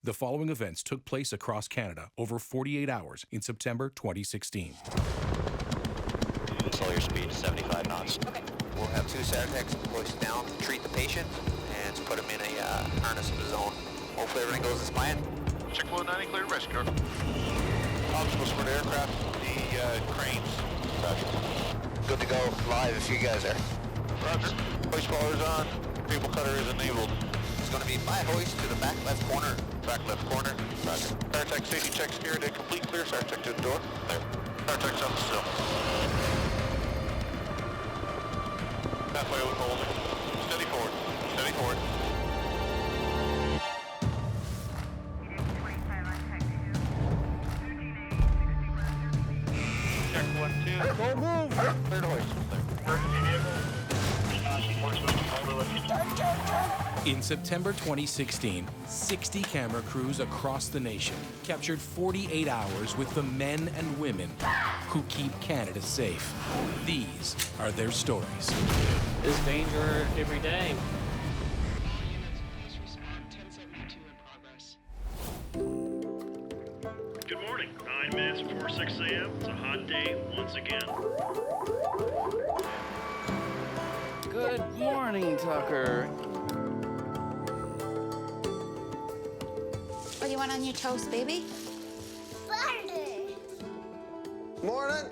The following events took place across Canada over 48 hours in September 2016. Slow your speed to 75 knots. Okay. We'll have 2 SARTECHs hoist down, treat the patient, and put him in a harness in the zone. Hopefully everything goes as planned. Check flow 90, clear to rescue. Obstacles for the aircraft, the cranes. Roger. Good to go live if you guys are. Roger. Hoist collars on. Cable cutter is enabled. It's going to be by hoist to the back left corner. Back left corner. Roger. SARTECH safety check secured and complete. Clear SARTECH to the door. There. SARTECH's up still. Halfway with holding. Steady forward. Steady forward. Check 1, 2. Go move! Clear to hoist. In September 2016, 60 camera crews across the nation captured 48 hours with the men and women who keep Canada safe. These are their stories. There's danger every day. Good morning. 9 minutes before 6 a.m. It's a hot day once again. Good morning, Tucker. What do you want on your toast, baby? Butter. Morning.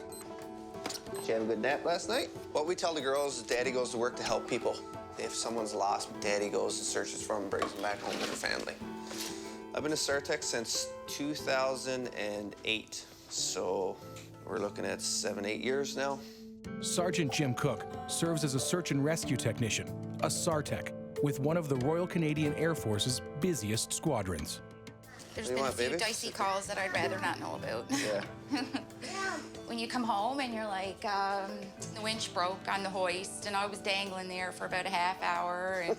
Did you have a good nap last night? What we tell the girls is Daddy goes to work to help people. If someone's lost, Daddy goes and searches for them and brings them back home to their family. I've been a SARTECH since 2008, so we're looking at 7, 8 years now. Sergeant Jim Cook serves as a search and rescue technician, a SARTECH, with one of the Royal Canadian Air Force's busiest squadrons. There's What do been you a want, few baby? dicey calls that I'd rather not know about. Yeah. When you come home and you're like, the winch broke on the hoist and I was dangling there for about a half hour. And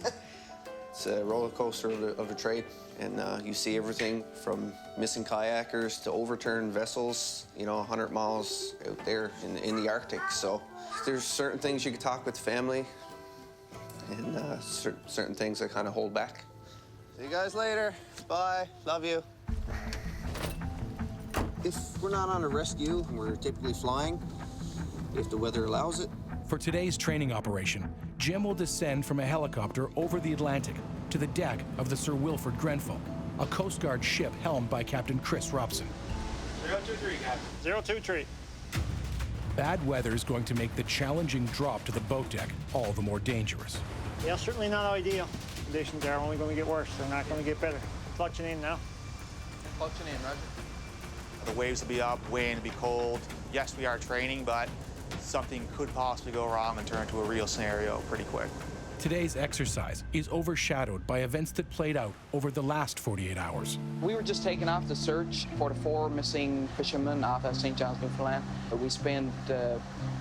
It's a roller coaster of a trade, and you see everything from missing kayakers to overturned vessels, 100 miles out there in the Arctic. So there's certain things you can talk with family, and certain things that kind of hold back. See you guys later. Bye. Love you. If we're not on a rescue, we're typically flying, if the weather allows it. For today's training operation, Jim will descend from a helicopter over the Atlantic to the deck of the Sir Wilfrid Grenfell, a Coast Guard ship helmed by Captain Chris Robson. 023, Captain. 023. Bad weather is going to make the challenging drop to the boat deck all the more dangerous. Yeah, certainly not ideal. Conditions are only going to get worse. They're not going to get better. Clutching in now. Clutching in, Roger. The waves will be up, wind will be cold. Yes, we are training, but something could possibly go wrong and turn into a real scenario pretty quick. Today's exercise is overshadowed by events that played out over the last 48 hours. We were just taking off the search for the 4 missing fishermen off of St. John's, Newfoundland. We spent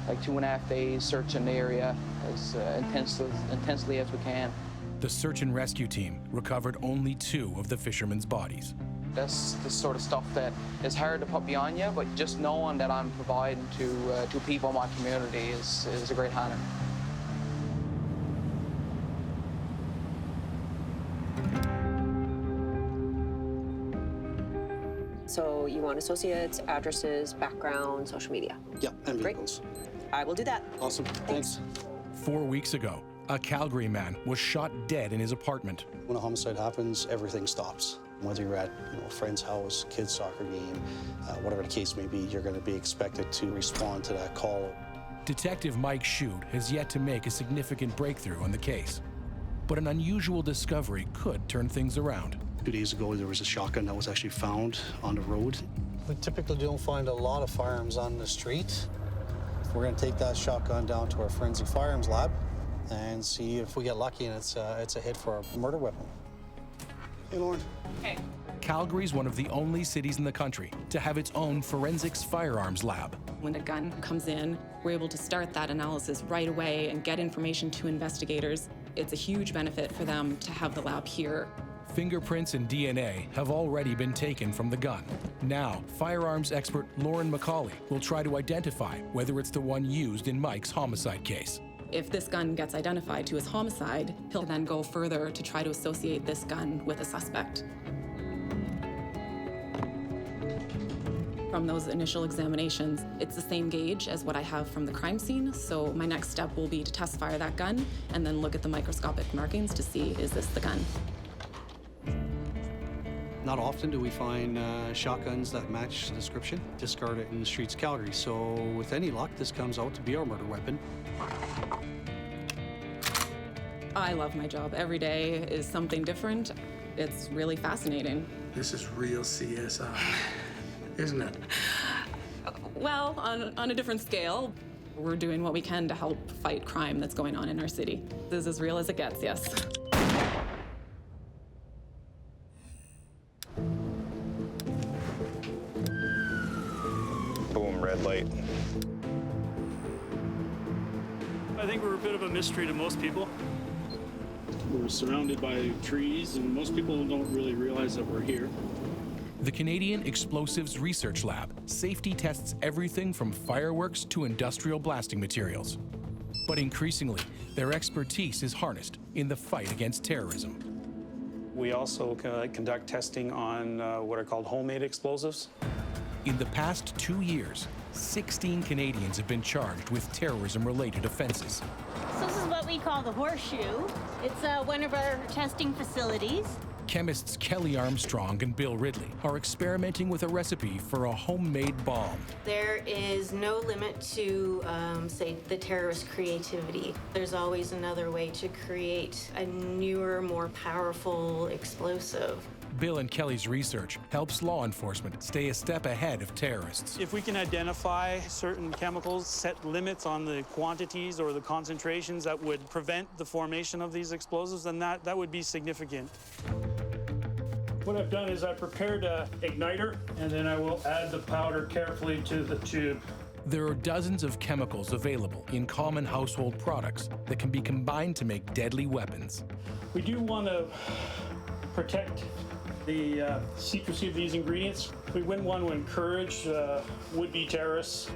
like 2.5 days searching the area as intensely as we can. The search and rescue team recovered only 2 of the fishermen's bodies. That's the sort of stuff that is hard to put behind you, but just knowing that I'm providing to people in my community is a great honor. So you want associates, addresses, background, social media? Yeah, and Great. vehicles. I will do that. Awesome. Thanks. 4 weeks ago, a Calgary man was shot dead in his apartment. When a homicide happens, everything stops. Whether you're at a friend's house, kid's soccer game, whatever the case may be, you're going to be expected to respond to that call. Detective Mike Shute has yet to make a significant breakthrough on the case. But an unusual discovery could turn things around. 2 days ago, there was a shotgun that was actually found on the road. We typically don't find a lot of firearms on the street. We're going to take that shotgun down to our forensic firearms lab and see if we get lucky and it's a hit for a murder weapon. Hey, Lauren. hey, Calgary's one of the only cities in the country to have its own forensics firearms lab. When a gun comes in, we're able to start that analysis right away and get information to investigators. It's a huge benefit for them to have the lab here. Fingerprints and DNA have already been taken from the gun. Now, firearms expert Lauren McCauley will try to identify whether it's the one used in Mike's homicide case. If this gun gets identified to as homicide, he'll then go further to try to associate this gun with a suspect. From those initial examinations, it's the same gauge as what I have from the crime scene, so my next step will be to test fire that gun and then look at the microscopic markings to see, is this the gun? Not often do we find shotguns that match the description discarded in the streets of Calgary, so with any luck, this comes out to be our murder weapon. I love my job. Every day is something different. It's really fascinating. This is real CSI, isn't it? Well, on a different scale, we're doing what we can to help fight crime that's going on in our city. This is as real as it gets, yes. Boom, red light. I think we're a bit of a mystery to most people. We're surrounded by trees, and most people don't really realize that we're here. The Canadian Explosives Research Lab safety tests everything from fireworks to industrial blasting materials. But increasingly, their expertise is harnessed in the fight against terrorism. We also conduct testing on what are called homemade explosives. In the past 2 years, 16 Canadians have been charged with terrorism-related offenses. So this is what we call the horseshoe. It's one of our testing facilities. Chemists Kelly Armstrong and Bill Ridley are experimenting with a recipe for a homemade bomb. There is no limit to, say, the terrorist creativity. There's always another way to create a newer, more powerful explosive. Bill and Kelly's research helps law enforcement stay a step ahead of terrorists. If we can identify certain chemicals, set limits on the quantities or the concentrations that would prevent the formation of these explosives, then that would be significant. What I've done is I prepared an igniter, and then I will add the powder carefully to the tube. There are dozens of chemicals available in common household products that can be combined to make deadly weapons. We do want to protect the secrecy of these ingredients. We wouldn't want to encourage would-be terrorists.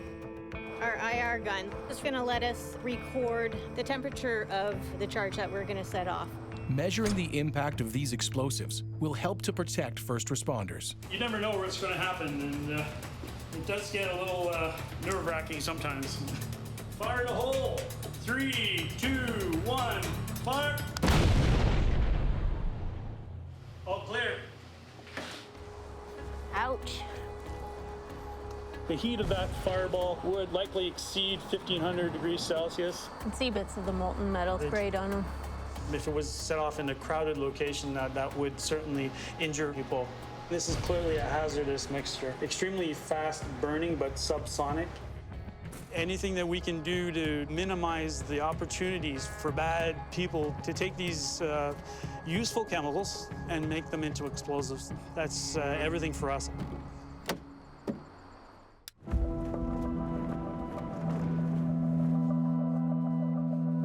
Our IR gun is going to let us record the temperature of the charge that we're going to set off. Measuring the impact of these explosives will help to protect first responders. You never know what's going to happen, and it does get a little nerve-wracking sometimes. Fire in the hole! 3, 2, 1, fire! All clear. Ouch. The heat of that fireball would likely exceed 1,500 degrees Celsius. You can see bits of the molten metal sprayed on them. If it was set off in a crowded location, that would certainly injure people. This is clearly a hazardous mixture. Extremely fast burning, but subsonic. Anything that we can do to minimize the opportunities for bad people to take these useful chemicals and make them into explosives, that's everything for us.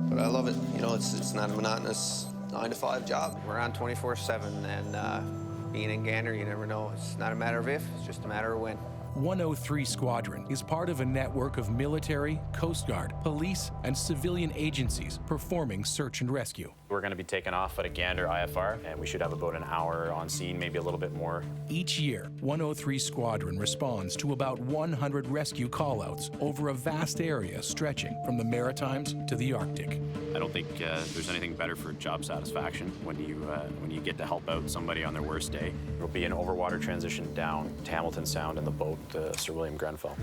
But I love it. You know, it's not a monotonous 9-to-5 job. We're on 24/7, and being in Gander, you never know. It's not a matter of if, it's just a matter of when. 103 Squadron is part of a network of military, Coast Guard, police, and civilian agencies performing search and rescue. We're going to be taking off at a Gander IFR, and we should have about an hour on scene, maybe a little bit more. Each year, 103 Squadron responds to about 100 rescue callouts over a vast area stretching from the Maritimes to the Arctic. I don't think there's anything better for job satisfaction when you get to help out somebody on their worst day. There'll be an overwater transition down to Hamilton Sound in the boat, Sir William Grenfell.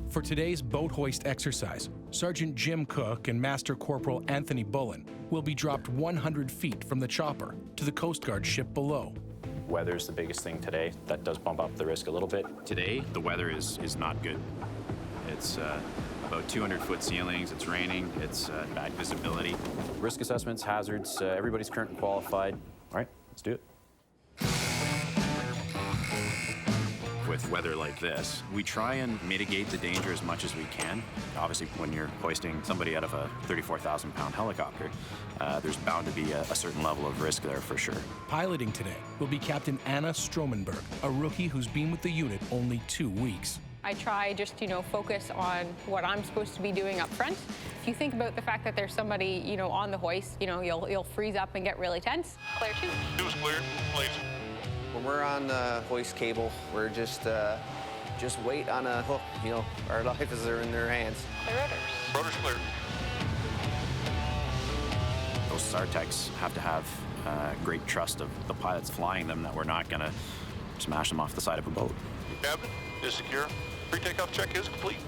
For today's boat hoist exercise, Sergeant Jim Cook and Master Corporal Anthony Bullen will be dropped 100 feet from the chopper to the Coast Guard ship below. Weather's the biggest thing today. That does bump up the risk a little bit. Today, the weather is not good. It's about 200-foot ceilings, it's raining, it's bad visibility. Risk assessments, hazards, everybody's current and qualified. All right, let's do it. With weather like this, we try and mitigate the danger as much as we can. Obviously, when you're hoisting somebody out of a 34,000-pound helicopter, there's bound to be a certain level of risk there for sure. Piloting today will be Captain Anna Stromenberg, a rookie who's been with the unit only 2 weeks. I try just, focus on what I'm supposed to be doing up front. If you think about the fact that there's somebody, on the hoist, you'll freeze up and get really tense. Clear two. Two is clear, please. When we're on the hoist cable, we're just just wait on a hook. You know, our lives are in their hands. Rotor's clear. Those SARTECHs have to have great trust of the pilots flying them that we're not going to smash them off the side of a boat. Cabin is secure. Pre-takeoff check is complete.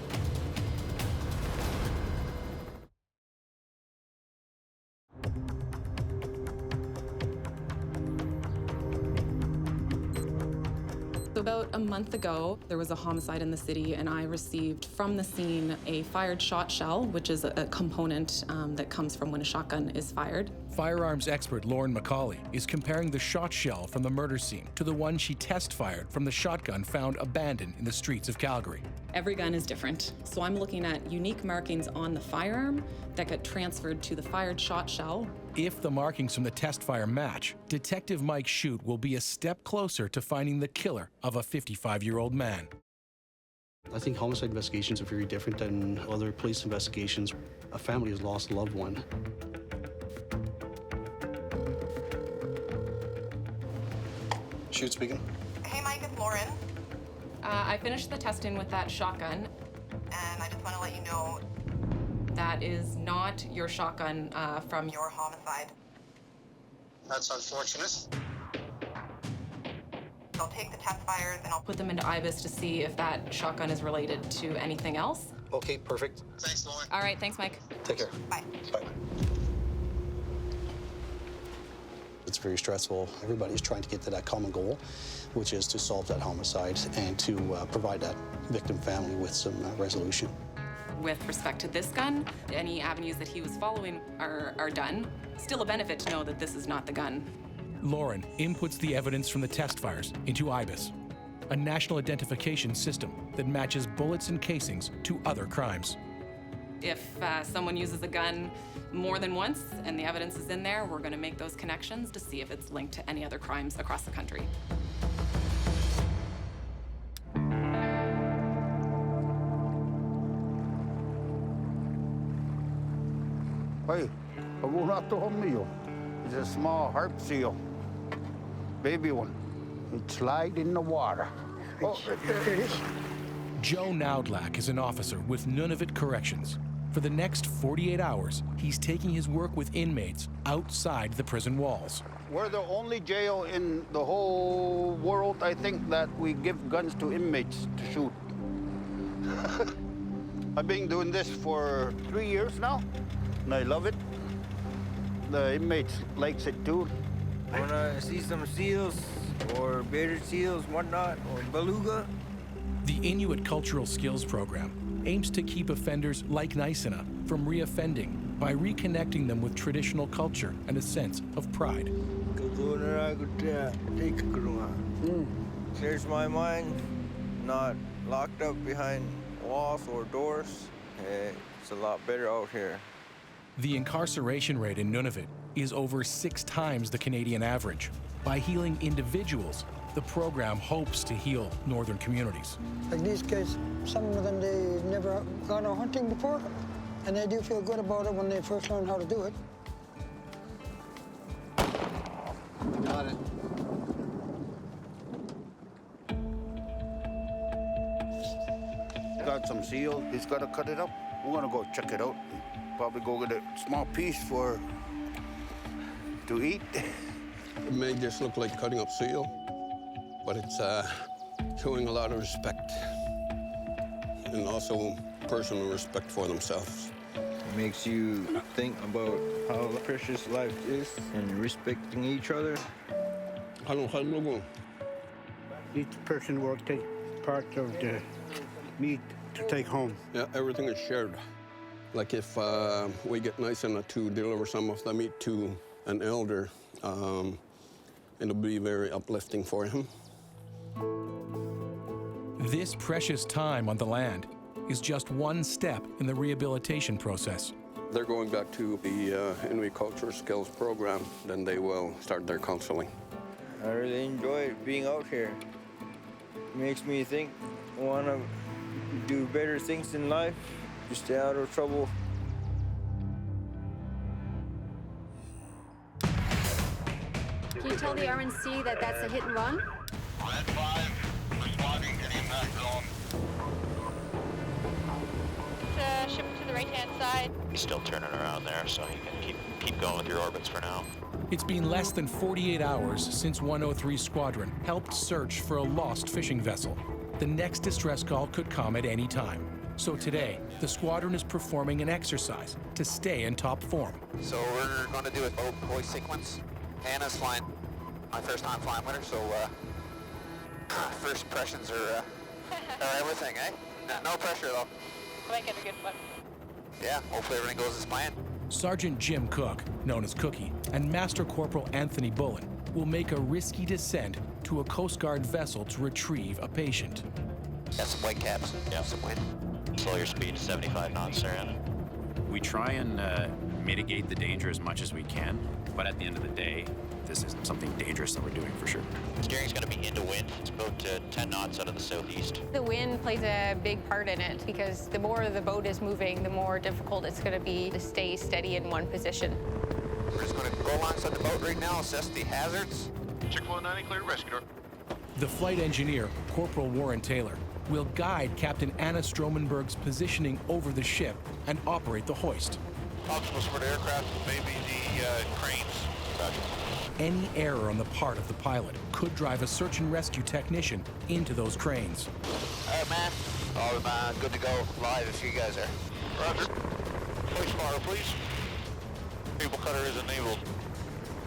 So about a month ago, there was a homicide in the city, and I received from the scene a fired shot shell, which is a component that comes from when a shotgun is fired. Firearms expert Lauren McCauley is comparing the shot shell from the murder scene to the one she test fired from the shotgun found abandoned in the streets of Calgary. Every gun is different, so I'm looking at unique markings on the firearm that get transferred to the fired shot shell. If the markings from the test fire match, Detective Mike Shute will be a step closer to finding the killer of a 55-year-old man. I think homicide investigations are very different than other police investigations. A family has lost a loved one. Shute speaking. Hey Mike, it's Lauren. I finished the testing with that shotgun. And I just want to let you know that is not your shotgun from your homicide. That's unfortunate. I'll take the test fires and I'll put them into IBIS to see if that shotgun is related to anything else. Okay, perfect. Thanks, Lauren. All right, thanks, Mike. Take care. Bye. Bye. It's very stressful. Everybody's trying to get to that common goal, which is to solve that homicide and to provide that victim family with some resolution. With respect to this gun, any avenues that he was following are done. Still a benefit to know that this is not the gun. Lauren inputs the evidence from the test fires into IBIS, a national identification system that matches bullets and casings to other crimes. If someone uses a gun more than once and the evidence is in there, we're going to make those connections to see if it's linked to any other crimes across the country. Hey, I will not to home you. It's a small harp seal. Baby one. It slide in the water. Oh, Joe Nowdlack is an officer with Nunavut Corrections. For the next 48 hours, he's taking his work with inmates outside the prison walls. We're the only jail in the whole world, I think, that we give guns to inmates to shoot. I've been doing this for 3 years now, and I love it. The inmates likes it too. Wanna see some seals or bearded seals, whatnot, or beluga? The Inuit Cultural Skills Program aims to keep offenders like Naisina from reoffending by reconnecting them with traditional culture and a sense of pride. Clears my mind, not locked up behind walls or doors. It's a lot better out here. The incarceration rate in Nunavut is over 6 times the Canadian average. By healing individuals, the program hopes to heal northern communities. Like these guys, some of them, they've never gone out hunting before, and they do feel good about it when they first learn how to do it. Got it. Got some seal. He's got to cut it up. We're gonna go check it out. Probably go get a small piece to eat. It may just look like cutting up seal, but it's showing a lot of respect and also personal respect for themselves. It makes you think about how precious life is and respecting each other. Each person will take part of the meat to take home. Yeah, everything is shared. Like if we get nice enough to deliver some of the meat to an elder, it'll be very uplifting for him. This precious time on the land is just one step in the rehabilitation process. They're going back to the Inuit Cultural Skills Program, then they will start their counseling. I really enjoy being out here. It makes me think, I want to do better things in life, to stay out of trouble. Can you tell the RNC that that's a hit and run? Red 5, responding to the impact zone. He's still turning around there, so you can keep going with your orbits for now. It's been less than 48 hours since 103 Squadron helped search for a lost fishing vessel. The next distress call could come at any time. So today, the squadron is performing an exercise to stay in top form. So we're going to do a boat hoist sequence. Hannah's flying. My first time flying with her, so first impressions are everything, eh? No pressure though. Make it a good one. Yeah, hopefully everything goes as planned. Sergeant Jim Cook, known as Cookie, and Master Corporal Anthony Bullen will make a risky descent to a Coast Guard vessel to retrieve a patient. Got some white caps. Yeah. Some wind. Slow your speed to 75 knots, sir. We try and mitigate the danger as much as we can, but at the end of the day, this is something dangerous that we're doing for sure. Steering's going to be into wind. It's about 10 knots out of the southeast. The wind plays a big part in it because the more the boat is moving, the more difficult it's going to be to stay steady in one position. We're just going to go alongside the boat right now, assess the hazards. Check 190, clear rescue. The flight engineer, Corporal Warren Taylor, will guide Captain Anna Stromenberg's positioning over the ship and operate the hoist. Obstacles for the aircraft, maybe the cranes. Any error on the part of the pilot could drive a search and rescue technician into those cranes. All right, man. I'm good to go live if you guys are. Roger. Hoist fire, please. Cable cutter is enabled.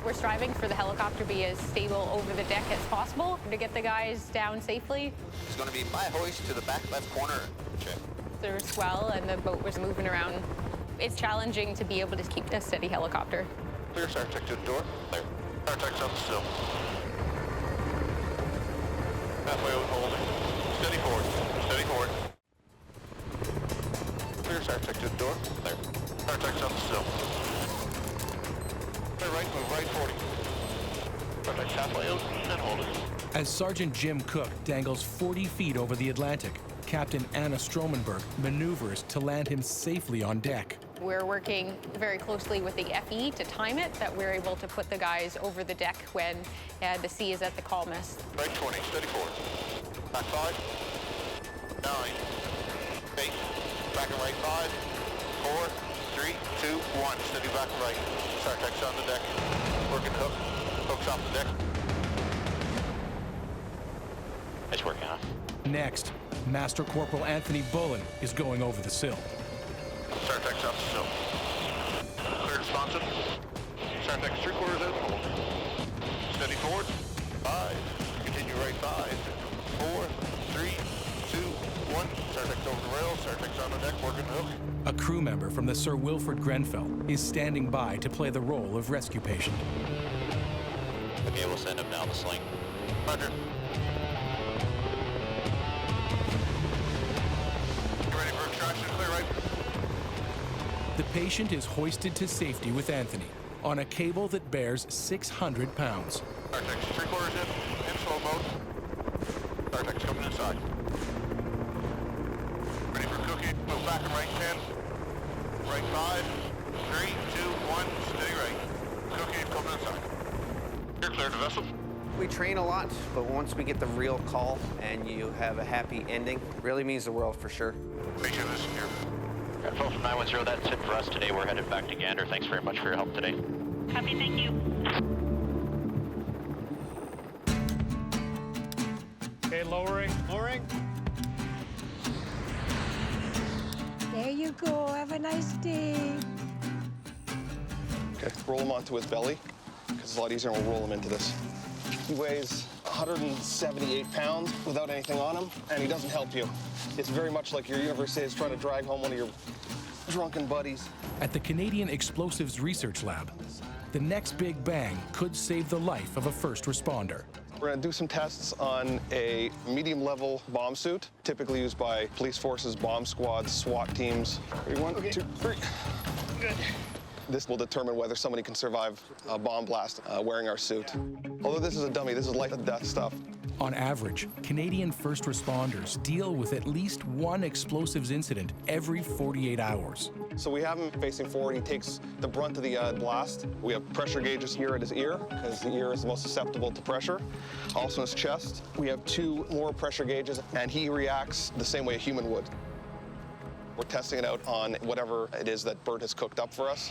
We're striving for the helicopter to be as stable over the deck as possible to get the guys down safely. It's going to be my hoist to the back left corner. Okay. There was swell and the boat was moving around. It's challenging to be able to keep a steady helicopter. Clear SARTECH to the door. Clear. SARTECHs on the sill. Halfway out holding. Steady forward. Steady forward. Clear SARTECH to the door. Clear. SARTECHs on the sill. Clear right, move right 40. SARTECH halfway out and hold it. As Sergeant Jim Cook dangles 40 feet over the Atlantic, Captain Anna Stromenberg maneuvers to land him safely on deck. We're working very closely with the FE to time it, that we're able to put the guys over the deck when the sea is at the calmest. Right 20, steady forward. Back 5, 9, 8, back and right 5, 4, 3, 2, 1. Steady back and right. SARTECHs on the deck. Working hook. Hooks off the deck. Nice work, Anna. Next, Master Corporal Anthony Bullen is going over the sill. SARTECHs off the sill. Clear responsive. SARTECHs 3/4 out and hold. Steady forward. 5. Continue right 5. 4, 3, 2, 1. SARTECHs over the rail. SARTECHs on the deck, working the hook. A crew member from the Sir Wilfrid Grenfell is standing by to play the role of rescue patient. Okay, we'll send him down the sling. Roger. You ready for extraction? Clear right. The patient is hoisted to safety with Anthony on a cable that bears 600 pounds. SARTECHs 3/4 in slow mode. SARTECHs coming inside. Ready for cookie. Move back and right 10. Right 5. 3, 2, 1. Steady right. Cookie coming inside. You're clear to vessel. We train a lot, but once we get the real call and you have a happy ending, it really means the world for sure. Patient is here. Control from 910, that's it for us today. We're headed back to Gander. Thanks very much for your help today. Happy, thank you. Okay, lowering. Lowering. There you go. Have a nice day. Okay, roll him onto his belly, because it's a lot easier when we roll him into this. He weighs 178 pounds without anything on him, and he doesn't help you. It's very much like your university is trying to drag home one of your drunken buddies. At the Canadian Explosives Research Lab, the next big bang could save the life of a first responder. We're going to do some tests on a medium-level bomb suit, typically used by police forces, bomb squads, SWAT teams. 1, 2, 3. Good. This will determine whether somebody can survive a bomb blast wearing our suit. Although this is a dummy, this is life and death stuff. On average, Canadian first responders deal with at least one explosives incident every 48 hours. So we have him facing forward. He takes the brunt of the blast. We have pressure gauges here at his ear, because the ear is the most susceptible to pressure. Also in his chest, we have 2 more pressure gauges, and he reacts the same way a human would. We're testing it out on whatever it is that Bert has cooked up for us.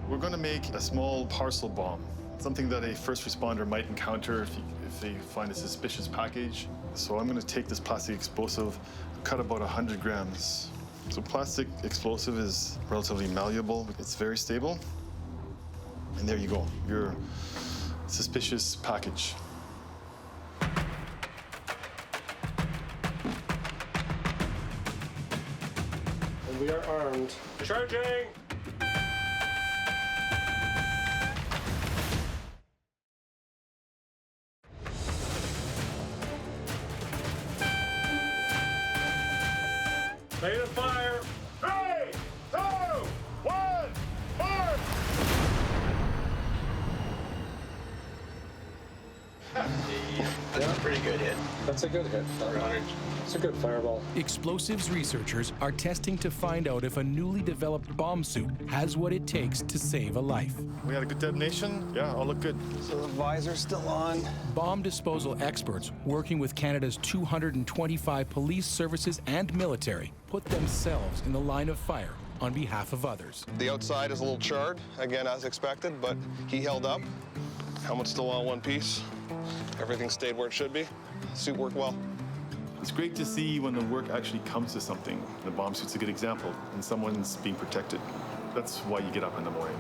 We're going to make a small parcel bomb, something that a first responder might encounter if they find a suspicious package. So I'm going to take this plastic explosive, cut about 100 grams. So plastic explosive is relatively malleable. It's very stable. And there you go, your suspicious package. And we are armed. Charging! Ready to fire! 3, 2, 1, fire! That's a pretty good hit. That's a good hit. It's a good fireball. Explosives researchers are testing to find out if a newly developed bomb suit has what it takes to save a life. We had a good detonation. Yeah, all look good. So the visor's still on. Bomb disposal experts working with Canada's 225 police services and military put themselves in the line of fire on behalf of others. The outside is a little charred, again, as expected, but he held up. Helmet's still on one piece. Everything stayed where it should be. Suit worked well. It's great to see when the work actually comes to something. The bomb suit's a good example, and someone's being protected. That's why you get up in the morning.